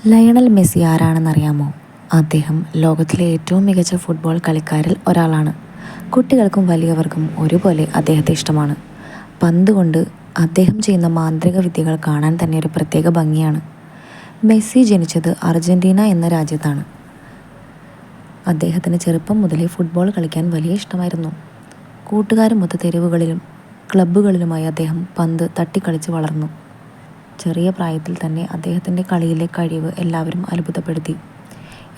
Lionel Messi ആരാണെന്നറിയാമോ? അദ്ദേഹം ലോകത്തിലെ ഏറ്റവും മികച്ച ഫുട്ബോൾ കളിക്കാരിൽ ഒരാളാണ്. കുട്ടികൾക്കും വലിയവർക്കും ഒരുപോലെ അദ്ദേഹത്തെ ഇഷ്ടമാണ്. പന്ത് കൊണ്ട് അദ്ദേഹം ചെയ്യുന്ന മാന്ത്രിക വിദ്യകൾ കാണാൻ തന്നെ ഒരു പ്രത്യേക ഭംഗിയാണ്. മെസ്സി ജനിച്ചത് അർജന്റീന എന്ന രാജ്യത്താണ്. അദ്ദേഹത്തിന് ചെറുപ്പം മുതലേ ഫുട്ബോൾ കളിക്കാൻ വലിയ ഇഷ്ടമായിരുന്നു. കൂട്ടുകാരുമൊത്ത് തെരുവുകളിലും ക്ലബ്ബുകളിലുമായി അദ്ദേഹം പന്ത് തട്ടിക്കളിച്ച് വളർന്നു. ചെറിയ പ്രായത്തിൽ തന്നെ അദ്ദേഹത്തിൻ്റെ കളിയിലെ കഴിവ് എല്ലാവരും അത്ഭുതപ്പെടുത്തി.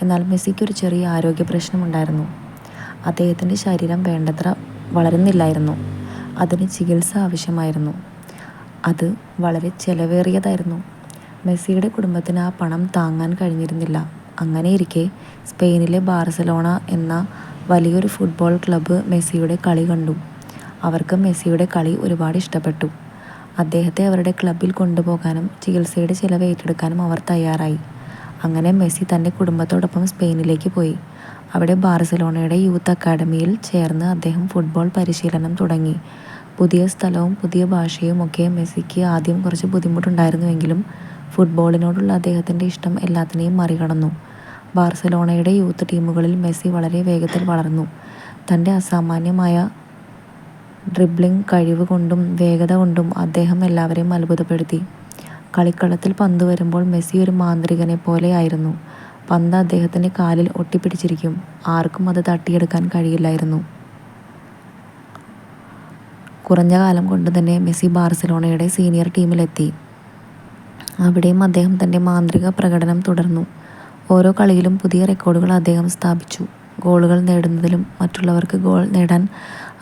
എന്നാൽ മെസ്സിക്കൊരു ചെറിയ ആരോഗ്യ പ്രശ്നമുണ്ടായിരുന്നു. അദ്ദേഹത്തിൻ്റെ ശരീരം വേണ്ടത്ര വളരുന്നില്ലായിരുന്നു. അതിന് ചികിത്സ ആവശ്യമായിരുന്നു. അത് വളരെ ചെലവേറിയതായിരുന്നു. മെസ്സിയുടെ കുടുംബത്തിന് ആ പണം താങ്ങാൻ കഴിഞ്ഞിരുന്നില്ല. അങ്ങനെയിരിക്കെ സ്പെയിനിലെ ബാർസലോണ എന്ന വലിയൊരു ഫുട്ബോൾ ക്ലബ്ബ് മെസ്സിയുടെ കളി കണ്ടു. അവർക്ക് മെസ്സിയുടെ കളി ഒരുപാട് ഇഷ്ടപ്പെട്ടു. അദ്ദേഹത്തെ അവരുടെ ക്ലബ്ബിൽ കൊണ്ടുപോകാനും ചികിത്സയുടെ ചിലവ് ഏറ്റെടുക്കാനും അവർ തയ്യാറായി. അങ്ങനെ മെസ്സി തൻ്റെ കുടുംബത്തോടൊപ്പം സ്പെയിനിലേക്ക് പോയി. അവിടെ ബാർസലോണയുടെ യൂത്ത് അക്കാഡമിയിൽ ചേർന്ന് അദ്ദേഹം ഫുട്ബോൾ പരിശീലനം തുടങ്ങി. പുതിയ സ്ഥലവും പുതിയ ഭാഷയും ഒക്കെ മെസ്സിക്ക് ആദ്യം കുറച്ച് ബുദ്ധിമുട്ടുണ്ടായിരുന്നുവെങ്കിലും ഫുട്ബോളിനോടുള്ള അദ്ദേഹത്തിൻ്റെ ഇഷ്ടം എല്ലാത്തിനെയും മറികടന്നു. ബാർസലോണയുടെ യൂത്ത് ടീമുകളിൽ മെസ്സി വളരെ വേഗത്തിൽ വളർന്നു. തൻ്റെ അസാമാന്യമായ ഡ്രിബ്ലിംഗ് കഴിവ് കൊണ്ടും വേഗത കൊണ്ടും അദ്ദേഹം എല്ലാവരെയും അത്ഭുതപ്പെടുത്തി. കളിക്കളത്തിൽ പന്ത് വരുമ്പോൾ മെസ്സി ഒരു മാന്ത്രികനെ പോലെയായിരുന്നു. പന്ത് അദ്ദേഹത്തിൻ്റെ കാലിൽ ഒട്ടിപ്പിടിച്ചിരിക്കും. ആർക്കും അത് തട്ടിയെടുക്കാൻ കഴിയില്ലായിരുന്നു. കുറഞ്ഞ കാലം കൊണ്ട് തന്നെ മെസ്സി ബാർസലോണയുടെ സീനിയർ ടീമിലെത്തി. അവിടെയും അദ്ദേഹം തൻ്റെ മാന്ത്രിക പ്രകടനം തുടർന്നു. ഓരോ കളിയിലും പുതിയ റെക്കോർഡുകൾ അദ്ദേഹം സ്ഥാപിച്ചു. ഗോളുകൾ നേടുന്നതിലും മറ്റുള്ളവർക്ക് ഗോൾ നേടാൻ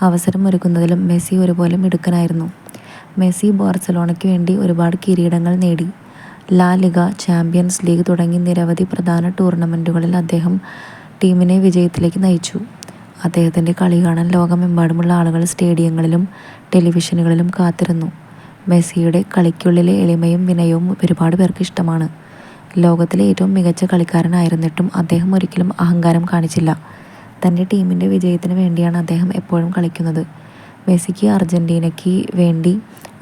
അവസരമൊരുക്കുന്നതിലും മെസ്സി ഒരുപോലെ മിടുക്കനായിരുന്നു. മെസ്സി ബാർസലോണയ്ക്ക് വേണ്ടി ഒരുപാട് കിരീടങ്ങൾ നേടി. ലാ ലിഗ, ചാമ്പ്യൻസ് ലീഗ് തുടങ്ങി നിരവധി പ്രധാന ടൂർണമെൻറ്റുകളിൽ അദ്ദേഹം ടീമിനെ വിജയത്തിലേക്ക് നയിച്ചു. അദ്ദേഹത്തിൻ്റെ കളി കാണാൻ ലോകമെമ്പാടുമുള്ള ആളുകൾ സ്റ്റേഡിയങ്ങളിലും ടെലിവിഷനുകളിലും കാത്തിരുന്നു. മെസ്സിയുടെ കളിക്കുള്ളിലെ എളിമയും വിനയവും ഒരുപാട് പേർക്ക് ഇഷ്ടമാണ്. ലോകത്തിലെ ഏറ്റവും മികച്ച കളിക്കാരനായിരുന്നിട്ടും അദ്ദേഹം ഒരിക്കലും അഹങ്കാരം കാണിച്ചില്ല. തൻ്റെ ടീമിൻ്റെ വിജയത്തിന് വേണ്ടിയാണ് അദ്ദേഹം എപ്പോഴും കളിക്കുന്നത്. മെസ്സിക്ക് അർജന്റീനയ്ക്ക് വേണ്ടി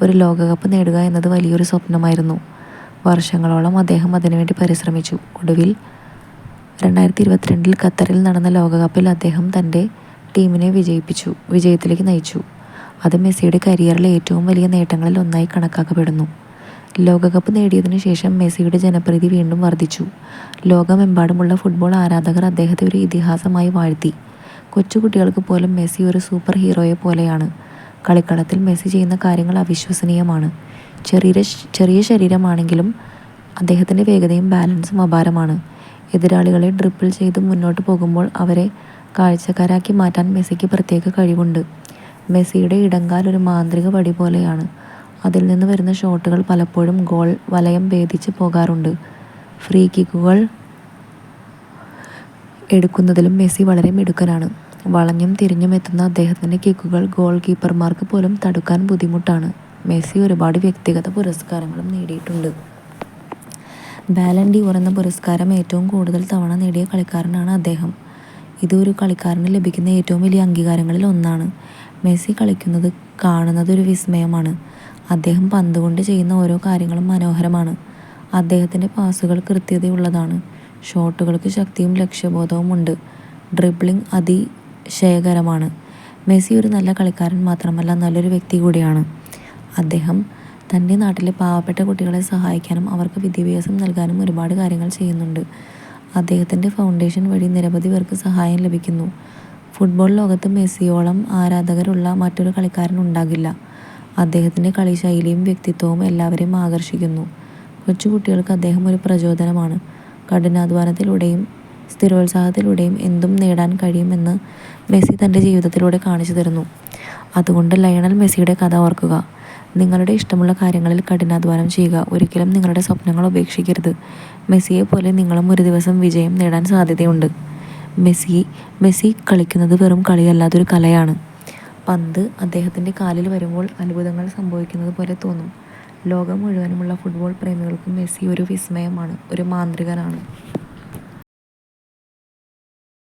ഒരു ലോകകപ്പ് നേടുക എന്നത് വലിയൊരു സ്വപ്നമായിരുന്നു. വർഷങ്ങളോളം അദ്ദേഹം അതിനുവേണ്ടി പരിശ്രമിച്ചു. ഒടുവിൽ 2022 ഖത്തറിൽ നടന്ന ലോകകപ്പിൽ അദ്ദേഹം തൻ്റെ ടീമിനെ വിജയത്തിലേക്ക് നയിച്ചു. അത് മെസ്സിയുടെ കരിയറിലെ ഏറ്റവും വലിയ നേട്ടങ്ങളിൽ ഒന്നായി കണക്കാക്കപ്പെടുന്നു. ലോകകപ്പ് നേടിയതിനു ശേഷം മെസ്സിയുടെ ജനപ്രീതി വീണ്ടും വർദ്ധിച്ചു. ലോകമെമ്പാടുമുള്ള ഫുട്ബോൾ ആരാധകർ അദ്ദേഹത്തെ ഒരു ഇതിഹാസമായി വാഴ്ത്തി. കൊച്ചുകുട്ടികൾക്ക് പോലും മെസ്സി ഒരു സൂപ്പർ ഹീറോയെ പോലെയാണ്. കളിക്കളത്തിൽ മെസ്സി ചെയ്യുന്ന കാര്യങ്ങൾ അവിശ്വസനീയമാണ്. ചെറിയ ശരീരമാണെങ്കിലും അദ്ദേഹത്തിൻ്റെ വേഗതയും ബാലൻസും അപാരമാണ്. എതിരാളികളെ ഡ്രിബിൾ ചെയ്ത് മുന്നോട്ട് പോകുമ്പോൾ അവരെ കാഴ്ചക്കാരാക്കി മാറ്റാൻ മെസ്സിക്ക് പ്രത്യേക കഴിവുണ്ട്. മെസ്സിയുടെ ഇടങ്കാൽ ഒരു മാന്ത്രിക വടി പോലെയാണ്. അതിൽ നിന്ന് വരുന്ന ഷോട്ടുകൾ പലപ്പോഴും ഗോൾ വലയം ഭേദിച്ച് പോകാറുണ്ട്. ഫ്രീ കിക്കുകൾ എടുക്കുന്നതിലും മെസ്സി വളരെ മിടുക്കനാണ്. വളഞ്ഞും തിരിഞ്ഞും എത്തുന്ന അദ്ദേഹത്തിൻ്റെ കിക്കുകൾ ഗോൾ കീപ്പർമാർക്ക് പോലും തടുക്കാൻ ബുദ്ധിമുട്ടാണ്. മെസ്സി ഒരുപാട് വ്യക്തിഗത പുരസ്കാരങ്ങളും നേടിയിട്ടുണ്ട്. ബാലൺ ഡിയോർ എന്ന പുരസ്കാരം ഏറ്റവും കൂടുതൽ തവണ നേടിയ കളിക്കാരനാണ് അദ്ദേഹം. ഇത് ഒരു കളിക്കാരന് ലഭിക്കുന്ന ഏറ്റവും വലിയ അംഗീകാരങ്ങളിൽ ഒന്നാണ്. മെസ്സി കളിക്കുന്നത് കാണുന്നത് ഒരു വിസ്മയമാണ്. അദ്ദേഹം പന്ത് കൊണ്ട് ചെയ്യുന്ന ഓരോ കാര്യങ്ങളും മനോഹരമാണ്. അദ്ദേഹത്തിൻ്റെ പാസുകൾ കൃത്യതയുള്ളതാണ്. ഷോട്ടുകൾക്ക് ശക്തിയും ലക്ഷ്യബോധവും ഉണ്ട്. ഡ്രിബ്ലിംഗ് അതിശയകരമാണ്. മെസ്സി ഒരു നല്ല കളിക്കാരൻ മാത്രമല്ല, നല്ലൊരു വ്യക്തി കൂടിയാണ്. അദ്ദേഹം തൻ്റെ നാട്ടിലെ പാവപ്പെട്ട കുട്ടികളെ സഹായിക്കാനും അവർക്ക് വിദ്യാഭ്യാസം നൽകാനും ഒരുപാട് കാര്യങ്ങൾ ചെയ്യുന്നുണ്ട്. അദ്ദേഹത്തിൻ്റെ ഫൗണ്ടേഷൻ വഴി നിരവധി പേർക്ക് സഹായം ലഭിക്കുന്നു. ഫുട്ബോൾ ലോകത്ത് മെസ്സിയോളം ആരാധകരുള്ള മറ്റൊരു കളിക്കാരൻ ഉണ്ടാകില്ല. അദ്ദേഹത്തിൻ്റെ കളിശൈലിയും വ്യക്തിത്വവും എല്ലാവരെയും ആകർഷിക്കുന്നു. കൊച്ചുകുട്ടികൾക്ക് അദ്ദേഹം ഒരു പ്രചോദനമാണ്. കഠിനാധ്വാനത്തിലൂടെയും സ്ഥിരോത്സാഹത്തിലൂടെയും എന്തും നേടാൻ കഴിയുമെന്ന് മെസ്സി തൻ്റെ ജീവിതത്തിലൂടെ കാണിച്ചു തരുന്നു. അതുകൊണ്ട് ലയണൽ മെസ്സിയുടെ കഥ ഓർക്കുക. നിങ്ങളുടെ ഇഷ്ടമുള്ള കാര്യങ്ങളിൽ കഠിനാധ്വാനം ചെയ്യുക. ഒരിക്കലും നിങ്ങളുടെ സ്വപ്നങ്ങൾ ഉപേക്ഷിക്കരുത്. മെസ്സിയെ പോലെ നിങ്ങളും ഒരു ദിവസം വിജയം നേടാൻ സാധ്യതയുണ്ട്. മെസ്സി കളിക്കുന്നത് വെറും കളിയല്ലാതൊരു കലയാണ്. പന്ത് അദ്ദേഹത്തിൻ്റെ കാലിൽ വരുമ്പോൾ അത്ഭുതങ്ങൾ സംഭവിക്കുന്നത് പോലെ തോന്നും. ലോകം മുഴുവനുമുള്ള ഫുട്ബോൾ പ്രേമികൾക്കും മെസ്സി ഒരു വിസ്മയമാണ്, ഒരു മാന്ത്രികനാണ്.